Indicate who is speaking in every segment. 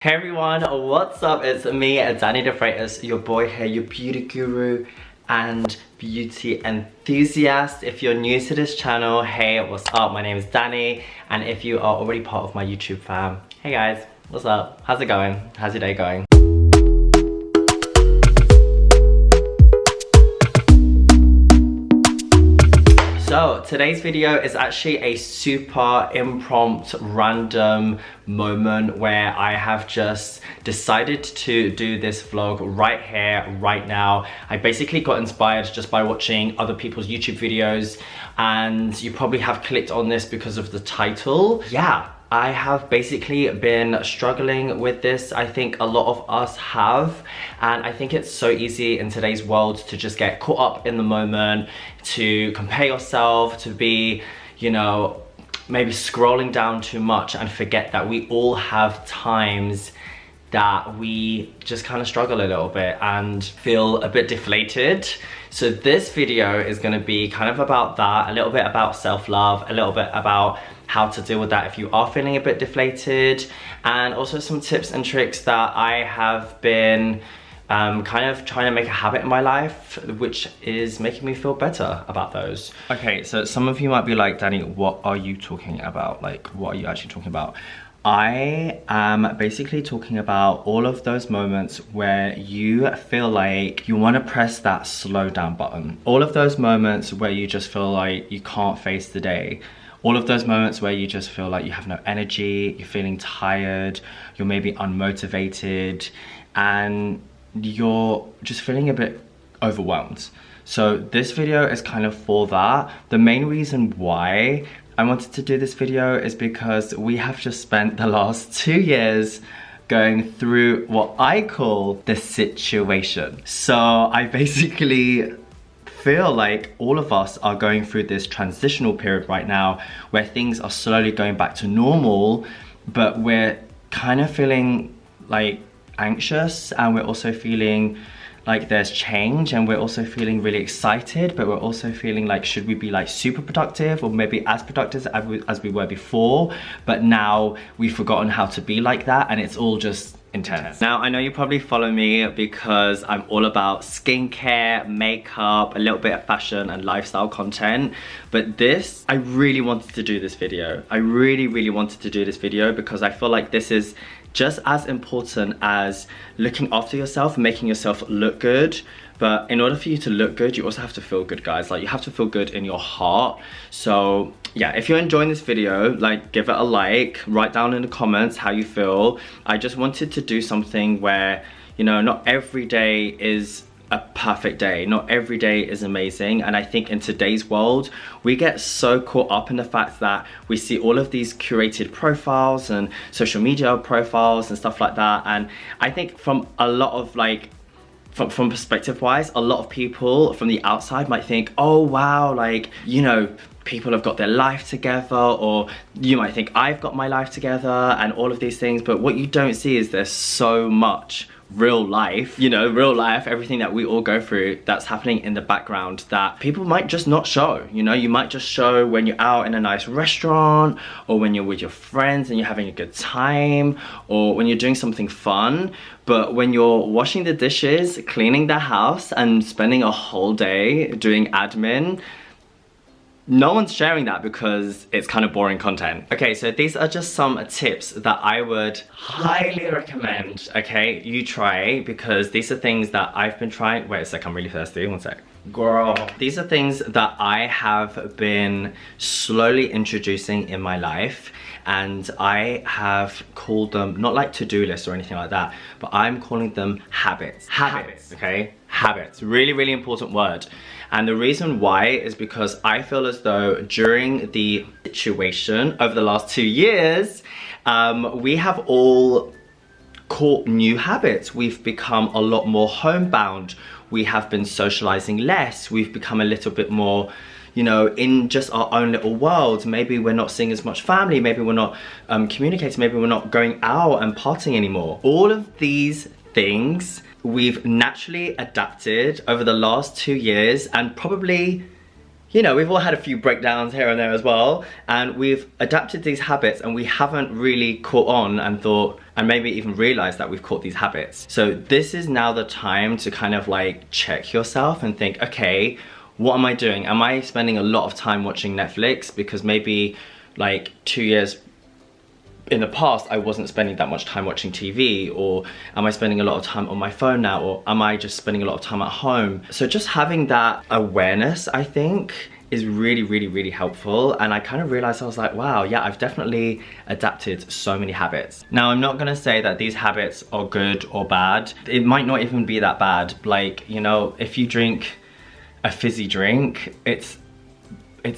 Speaker 1: Hey everyone, what's up? It's me, Danny Defreitas, your boy here, your beauty guru and beauty enthusiast. If you're new to this channel, hey, what's up? My name is Danny, and if you are already part of my YouTube fam, hey guys, what's up? How's it going? How's your day going? So today's video is actually a super impromptu random moment where I have just decided to do this vlog right here, right now. I basically got inspired just by watching other people's YouTube videos, and you probably have clicked on this because of the title. Yeah, I have basically been struggling with this. I think a lot of us have, and I think it's so easy in today's world to just get caught up in the moment, to compare yourself, to be, you know, maybe scrolling down too much and forget that we all have times that we just kind of struggle a little bit and feel a bit deflated. So this video is going to be kind of about that, a little bit about self-love, a little bit about how to deal with that if you are feeling a bit deflated, and also some tips and tricks that I have been kind of trying to make a habit in my life, which is making me feel better about those. Okay, so some of you might be like, Danny, what are you talking about? Like, what are you actually talking about? I am basically talking about all of those moments where you feel like you want to press that slow down button. All of those moments where you just feel like you can't face the day. All of those moments where you just feel like you have no energy, you're feeling tired, you're maybe unmotivated, and you're just feeling a bit overwhelmed. So this video is kind of for that. The main reason why I wanted to do this video is because we have just spent the last 2 years going through what I call the situation. So I basically feel like all of us are going through this transitional period right now where things are slowly going back to normal, but we're kind of feeling like anxious, and we're also feeling like there's change, and we're also feeling really excited, but we're also feeling like, should we be like super productive or maybe as productive as we were before, but now we've forgotten how to be like that, and it's all just intense. Now, I know you probably follow me because I'm all about skincare, makeup, a little bit of fashion and lifestyle content, but this, I really wanted to do this video. I really wanted to do this video because I feel like this is just as important as looking after yourself, making yourself look good. But in order for you to look good, you also have to feel good, guys. Like, you have to feel good in your heart. So yeah, if you're enjoying this video, like, give it a like, write down in the comments how you feel. I just wanted to do something where, you know, not every day is a perfect day, not every day is amazing. And I think in today's world, we get so caught up in the fact that we see all of these curated profiles and social media profiles and stuff like that. And I think from a lot of like, from perspective wise, a lot of people from the outside might think, oh wow, like, you know, people have got their life together, or you might think I've got my life together and all of these things. But what you don't see is there's so much real life, you know, real life, everything that we all go through that's happening in the background that people might just not show. You know, you might just show when you're out in a nice restaurant, or when you're with your friends and you're having a good time, or when you're doing something fun. But when you're washing the dishes, cleaning the house, and spending a whole day doing admin, no one's sharing that because it's kind of boring content. Okay, so these are just some tips that I would highly recommend, okay, you try, because these are things that I've been trying. Wait a sec, I'm really thirsty, one sec. Girl. These are things that I have been slowly introducing in my life, and I have called them, not like to-do lists or anything like that, but I'm calling them habits. Habits, okay? Habits, really important word. And the reason why is because I feel as though during the situation over the last 2 years, we have all caught new habits. We've become a lot more homebound. We have been socializing less. We've become a little bit more, you know, in just our own little world. Maybe we're not seeing as much family. Maybe we're not communicating. Maybe we're not going out and partying anymore. All of these things we've naturally adapted over the last 2 years, and probably you know, we've all had a few breakdowns here and there as well, and we've adapted these habits and we haven't really caught on and thought, and maybe even realized that we've caught these habits. So this is now the time to kind of like check yourself and think, okay, what am I doing? Am I spending a lot of time watching Netflix? Because maybe like 2 years in the past, I wasn't spending that much time watching TV, or am I spending a lot of time on my phone now, or am I just spending a lot of time at home? So just having that awareness, I think, is really, really, really helpful. And I kind of realized, I was like, wow, yeah, I've definitely adapted so many habits. Now, I'm not gonna say that these habits are good or bad. It might not even be that bad. Like, you know, if you drink a fizzy drink, it's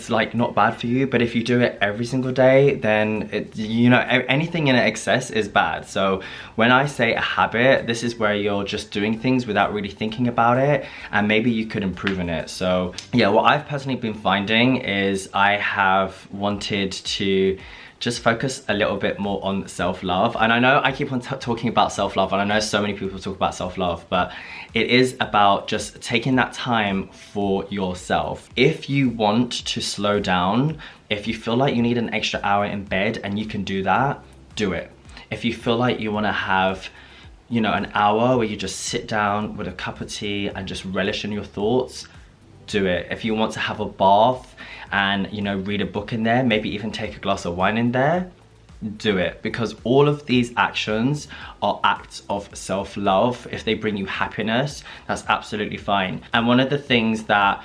Speaker 1: like not bad for you, but if you do it every single day, then you know, anything in excess is bad. So when I say a habit, this is where you're just doing things without really thinking about it, and maybe you could improve in it. So yeah, what I've personally been finding is I have wanted to just focus a little bit more on self-love. And I know I keep on talking about self-love, and I know so many people talk about self-love, but it is about just taking that time for yourself. If you want to slow down, if you feel like you need an extra hour in bed and you can do that, do it. If you feel like you wanna have, you know, an hour where you just sit down with a cup of tea and just relish in your thoughts, do it. If you want to have a bath and, you know, read a book in there, maybe even take a glass of wine in there, do it. Because all of these actions are acts of self-love. If they bring you happiness, that's absolutely fine. And one of the things that,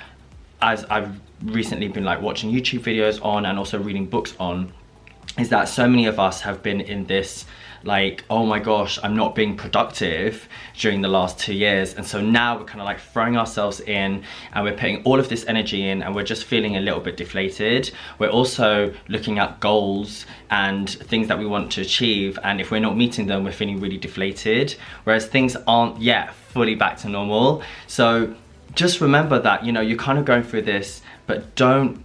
Speaker 1: as I've recently been like watching YouTube videos on and also reading books on, is that so many of us have been in this like, oh my gosh, I'm not being productive during the last 2 years. And so now we're kind of like throwing ourselves in and we're putting all of this energy in and we're just feeling a little bit deflated. We're also looking at goals and things that we want to achieve, and if we're not meeting them, we're feeling really deflated, whereas things aren't yet fully back to normal. So just remember that, you know, you're kind of going through this, but don't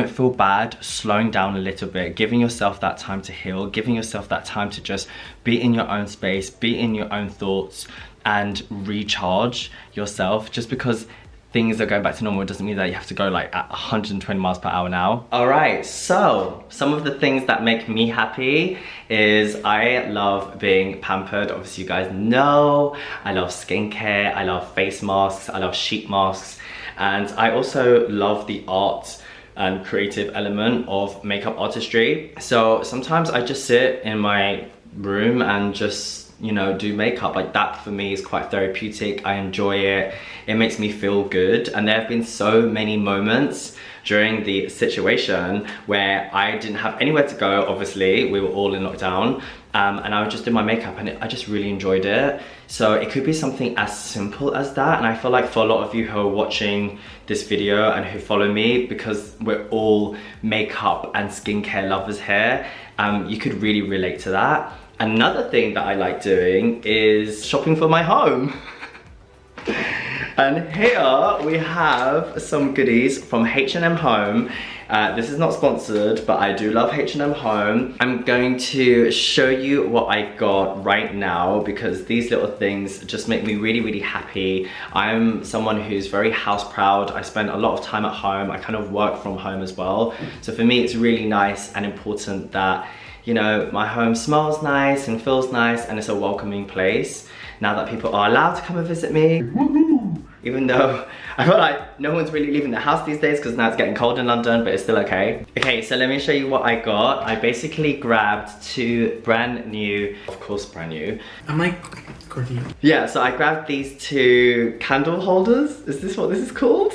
Speaker 1: feel bad slowing down a little bit, giving yourself that time to heal, giving yourself that time to just be in your own space, be in your own thoughts, and recharge yourself. Just because things are going back to normal doesn't mean that you have to go like at 120 miles per hour now. All right, so some of the things that make me happy is I love being pampered. Obviously you guys know I love skincare, I love face masks, I love sheet masks, and I also love the art and creative element of makeup artistry. So sometimes I just sit in my room and just, you know, do makeup. Like that for me is quite therapeutic. I enjoy it. It makes me feel good. And there have been so many moments during the situation where I didn't have anywhere to go. Obviously, we were all in lockdown. And I would just do my makeup, and I just really enjoyed it. So it could be something as simple as that. And I feel like for a lot of you who are watching this video and who follow me, because we're all makeup and skincare lovers here, you could really relate to that. Another thing that I like doing is shopping for my home. And here we have some goodies from H&M Home. This is not sponsored, but I do love H&M Home. I'm going to show you what I got right now because these little things just make me really, really happy. I'm someone who's very house proud. I spend a lot of time at home. I kind of work from home as well. So for me, it's really nice and important that, you know, my home smells nice and feels nice and it's a welcoming place. Now that people are allowed to come and visit me, even though I feel like no one's really leaving the house these days because now it's getting cold in London, but it's still okay. Okay, so let me show you what I got. I basically grabbed 2 brand new, of course brand new. I'm like, yeah, so I grabbed these 2 candle holders. Is this what this is called?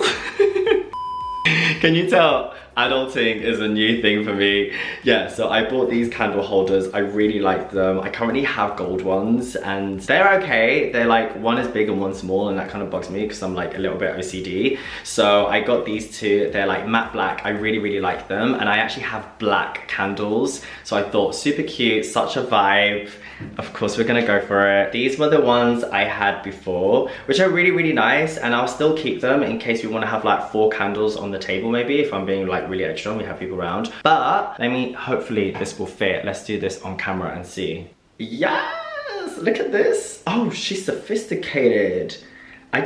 Speaker 1: Can you tell? Adulting is a new thing for me. Yeah, so I bought these candle holders. I really like them. I currently have gold ones and they're okay. They're like, one is big and one small, and that kind of bugs me because I'm like a little bit OCD. So I got these 2. They're like matte black. I really, really like them. And I actually have black candles. So I thought super cute, such a vibe. Of course we're gonna go for it. These were the ones I had before, which are really, really nice, and I'll still keep them in case we want to have like 4 candles on the table maybe, if I'm being like really extra and we have people around. But let me, hopefully this will fit. Let's do this on camera and see. Yes, look at this. Oh, she's sophisticated. I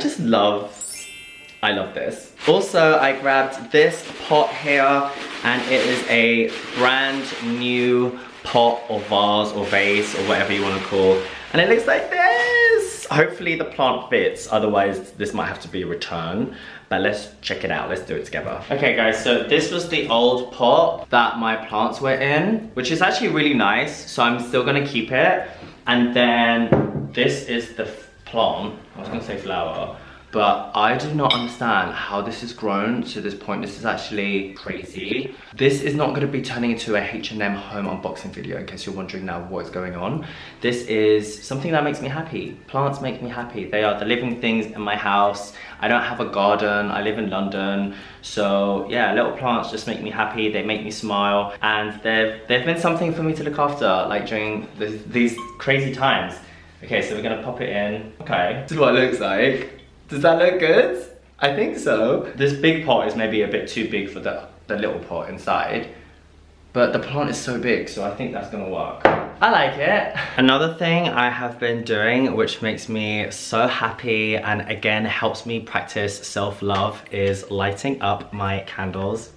Speaker 1: I love this. Also, I grabbed this pot here, and it is a brand new pot or vase or vase or whatever you want to call. And it looks like this. Hopefully the plant fits, otherwise this might have to be a return. But let's check it out, let's do it together. Okay guys, so this was the old pot that my plants were in, which is actually really nice, so I'm still gonna keep it. And then this is the plant, I was gonna say flower, but I do not understand how this has grown to this point. This is actually crazy. This is not gonna be turning into a H&M home unboxing video, in case you're wondering now what is going on. This is something that makes me happy. Plants make me happy. They are the living things in my house. I don't have a garden, I live in London. So yeah, little plants just make me happy, they make me smile. And they've been something for me to look after, like during these crazy times. Okay, so we're gonna pop it in. Okay, this is what it looks like. Does that look good? I think so. This big pot is maybe a bit too big for the little pot inside, but the plant is so big, so I think that's gonna work. I like it. Another thing I have been doing, which makes me so happy and again helps me practice self-love, is lighting up my candles.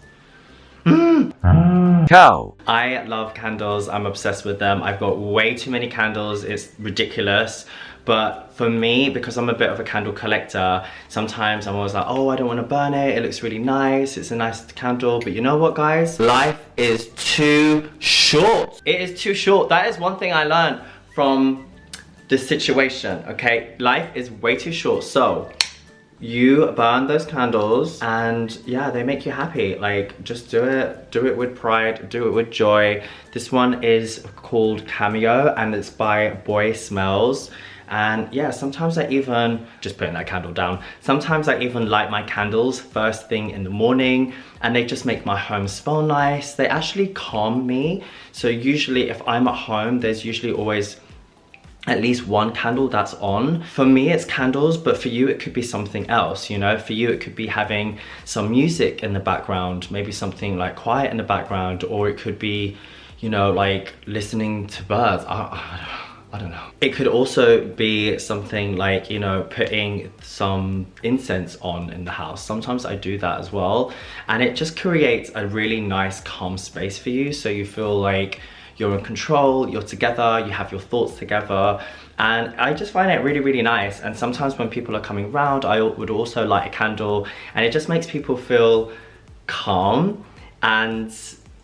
Speaker 1: Cow. I love candles, I'm obsessed with them. I've got way too many candles, it's ridiculous. But for me, because I'm a bit of a candle collector, sometimes I'm always like, oh, I don't want to burn it, it looks really nice, it's a nice candle. But you know what, guys? Life is too short. It is too short. That is one thing I learned from this situation, okay? Life is way too short. So you burn those candles and yeah, they make you happy. Like, just do it with pride, do it with joy. This one is called Cameo and it's by Boy Smells. And yeah, sometimes I even, just putting that candle down, sometimes I even light my candles first thing in the morning and they just make my home smell nice. They actually calm me. So usually if I'm at home, there's usually always at least one candle that's on. For me, it's candles, but for you, it could be something else, you know? For you, it could be having some music in the background, maybe something like quiet in the background, or it could be, you know, like listening to birds. I don't know. It could also be something like, you know, putting some incense on in the house. Sometimes I do that as well. And it just creates a really nice, calm space for you. So you feel like you're in control, you're together, you have your thoughts together. And I just find it really, really nice. And sometimes when people are coming around, I would also light a candle and it just makes people feel calm. And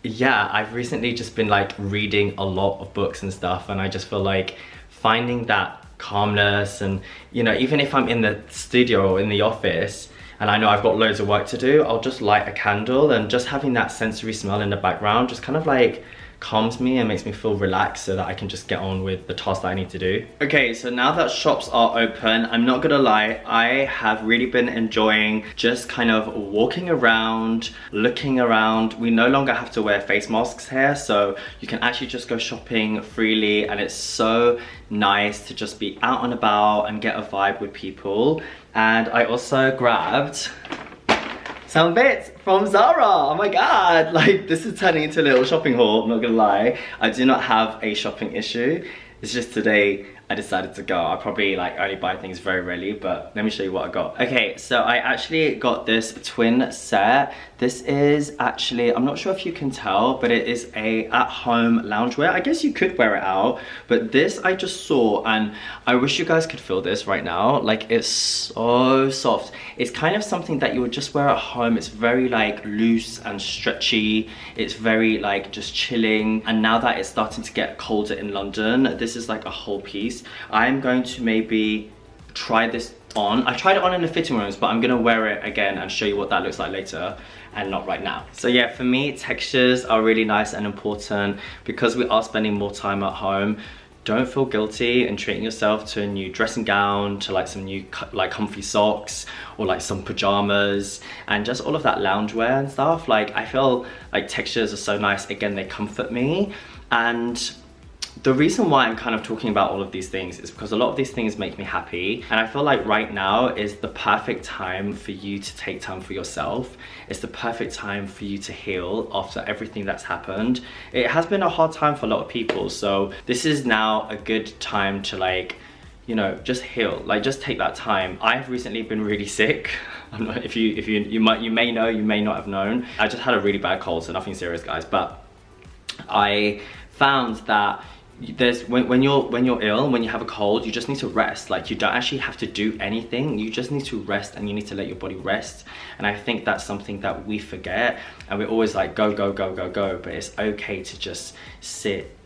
Speaker 1: yeah, I've recently just been like reading a lot of books and stuff, and I just feel like finding that calmness. And you know, even if I'm in the studio or in the office and I know I've got loads of work to do, I'll just light a candle, and just having that sensory smell in the background just kind of like calms me and makes me feel relaxed so that I can just get on with the task that I need to do. Okay, so now that shops are open, I'm not gonna lie, I have really been enjoying just kind of walking around, looking around. We no longer have to wear face masks here, so you can actually just go shopping freely, and it's so nice to just be out and about and get a vibe with people. And I also grabbed some bits from Zara. Oh my god, like this is turning into a little shopping haul, I'm not gonna lie. I do not have a shopping issue. It's just today I decided to go. I probably like only buy things very rarely, but let me show you what I got. Okay, so I actually got this twin set. This is actually, I'm not sure if you can tell, but it is a at-home loungewear. I guess you could wear it out, but this I just saw and I wish you guys could feel this right now. Like, it's so soft. It's kind of something that you would just wear at home. It's very like loose and stretchy. It's very like just chilling. And now that it's starting to get colder in London, this is like a whole piece. I'm going to maybe try this on. I tried it on in the fitting rooms, but I'm gonna wear it again and show you what that looks like later, and not right now. So yeah, for me, textures are really nice and important because we are spending more time at home. Don't feel guilty in treating yourself to a new dressing gown, to like some new like comfy socks, or like some pajamas, and just all of that loungewear and stuff. Like, I feel like textures are so nice. Again, they comfort me. And the reason why I'm kind of talking about all of these things is because a lot of these things make me happy, and I feel like right now is the perfect time for you to take time for yourself. It's the perfect time for you to heal after everything that's happened. It has been a hard time for a lot of people, so this is now a good time to, like, you know, just heal. Like, just take that time. I've recently been really sick. I'm not, if you may know, you may not have known. I just had a really bad cold, so nothing serious, guys. But I found that when you're ill, when you have a cold, you just need to rest. Like, you don't actually have to do anything. You just need to rest, and you need to let your body rest. And I think that's something that we forget, and we're always like go go go go go, but it's okay to just sit,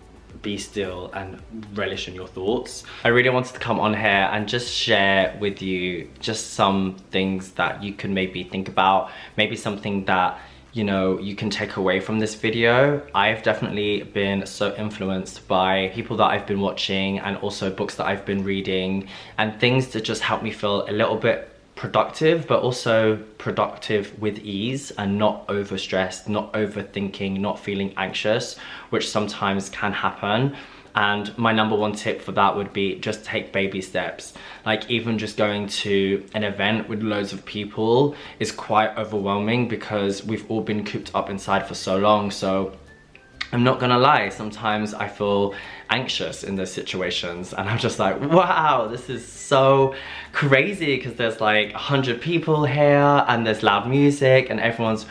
Speaker 1: be still, and relish in your thoughts. I really wanted to come on here and just share with you just some things that you can maybe think about, maybe something that, you know, you can take away from this video. I've definitely been so influenced by people that I've been watching, and also books that I've been reading, and things that just help me feel a little bit productive, but also productive with ease, and not overstressed, not overthinking, not feeling anxious, which sometimes can happen. And my number one tip for that would be just take baby steps. Like, even just going to an event with loads of people is quite overwhelming, because we've all been cooped up inside for so long. So I'm not gonna lie, sometimes I feel anxious in those situations, and I'm just like, wow, this is so crazy, because there's like 100 people here, and there's loud music, and everyone's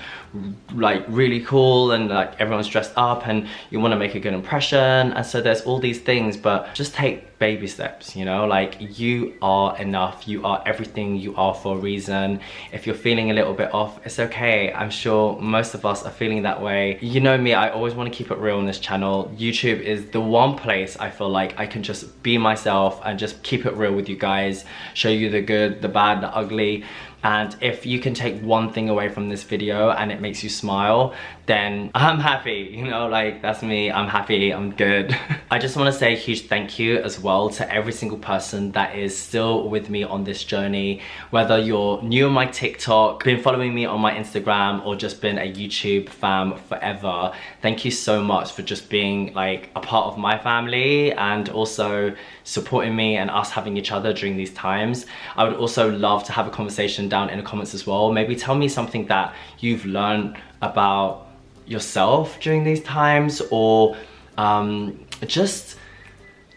Speaker 1: like really cool, and like everyone's dressed up, and you want to make a good impression, and so there's all these things. But just take baby steps, you know, like, you are enough, you are everything, you are for a reason. If you're feeling a little bit off, it's okay. I'm sure most of us are feeling that way. You know me, I always want to keep it real on this channel. YouTube is the one place I feel like I can just be myself and just keep it real with you guys, show you the good, the bad, the ugly. And if you can take one thing away from this video and it makes you smile, then I'm happy, you know, like, that's me, I'm happy, I'm good. I just want to say a huge thank you as well to every single person that is still with me on this journey, whether you're new on my TikTok, been following me on my Instagram, or just been a YouTube fam forever. Thank you so much for just being like a part of my family, and also supporting me and us having each other during these times. I would also love to have a conversation down in the comments as well. Maybe tell me something that you've learned about yourself during these times, or just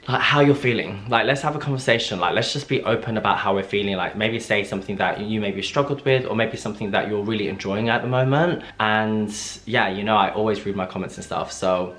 Speaker 1: like how you're feeling. Like, let's have a conversation. Like, let's just be open about how we're feeling. Like, maybe say something that you maybe struggled with, or maybe something that you're really enjoying at the moment. And yeah, you know, I always read my comments and stuff. So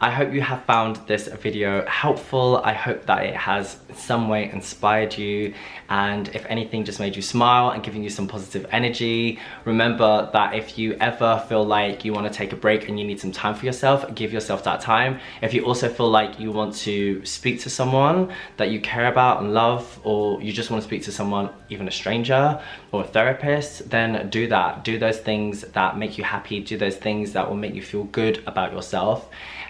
Speaker 1: I hope you have found this video helpful. I hope that it has in some way inspired you, and if anything, just made you smile and giving you some positive energy. Remember that if you ever feel like you want to take a break and you need some time for yourself, give yourself that time. If you also feel like you want to speak to someone that you care about and love, or you just want to speak to someone, even a stranger or a therapist, then do that. Do those things that make you happy. Do those things that will make you feel good about yourself.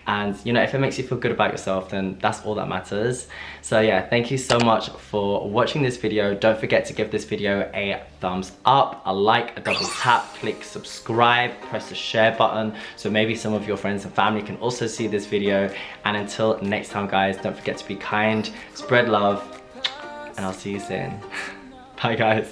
Speaker 1: And you know, if it makes you feel good about yourself, then that's all that matters. So yeah, thank you so much for watching this video. Don't forget to give this video a thumbs up, a like, a double tap, click subscribe, press the share button, so maybe some of your friends and family can also see this video. And until next time, guys, don't forget to be kind, spread love, and I'll see you soon. Bye, guys.